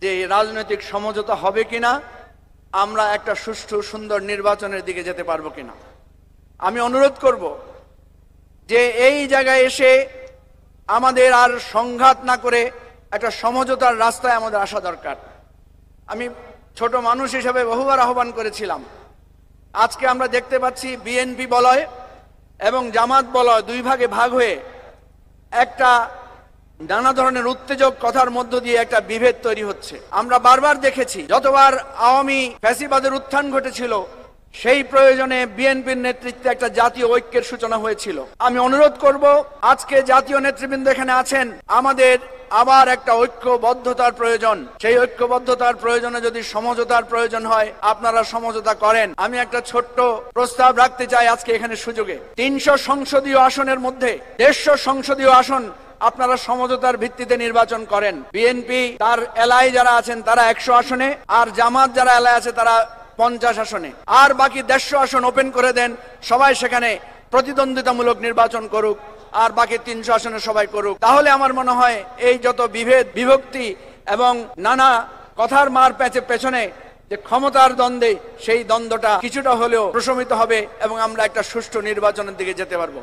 যে রাজনৈতিক সমঝোতা হবে কিনা, আমরা একটা সুষ্ঠু সুন্দর নির্বাচনের দিকে যেতে পারবো কিনা। আমি অনুরোধ করব যে এই জায়গায় এসে আমাদের আর সংঘাত না করে একটা সমঝোতার রাস্তায় আমাদের আসা দরকার। আমি ছোট মানুষ হিসেবে বহুবার আহ্বান করেছিলাম। আজকে আমরা দেখতে পাচ্ছি বিএনপি বলয় এবং জামাত বলয় দুই ভাগে ভাগ হয়ে একটা নানা ধরনের উত্তেজক কথার মধ্য দিয়ে একটা বিভেদ তৈরি হচ্ছে। আমরা বারবার দেখেছি, যতবার আওয়ামী ফ্যাসিবাদের উত্থান ঘটেছিল সেই প্রয়োজনে বিএনপির নেতৃত্বে একটা জাতীয় ঐক্যের সূচনা হয়েছিল। আমি অনুরোধ করব, আজকে জাতীয় নেতৃবৃন্দ এখানে আছেন, আমাদের আবার একটা ঐক্যবদ্ধতার প্রয়োজন। সেই ঐক্যবদ্ধতার প্রয়োজনে যদি সমঝোতার প্রয়োজন হয়, আপনারা সমঝোতা করেন। আমি একটা ছোট্ট প্রস্তাব রাখতে চাই আজকে এখানে সুযোগে। 300 সংসদীয় আসনের মধ্যে 150 সংসদীয় আসন আপনারা সমঝোতার ভিত্তিতে নির্বাচন করেন। বিএনপি তার এলাকায় যারা আছেন তারা 100 আসনে, আর জামাত যারা এলাকায় আছে তারা 50 আসনে, আর বাকি 150 আসন ওপেন করে দেন। সবাই সেখানে প্রতিদ্বন্দ্বিতামূলক নির্বাচন করুক, আর বাকি 300 আসনে সবাই করুক। তাহলে আমার মনে হয় এই যত বিভেদ বিভক্তি এবং নানা কথার মার প্যাচে পেছনে যে ক্ষমতার দ্বন্দ্বে, সেই দ্বন্দ্বটা কিছুটা হলেও প্রশমিত হবে এবং আমরা একটা সুষ্ঠু নির্বাচনের দিকে যেতে পারবো।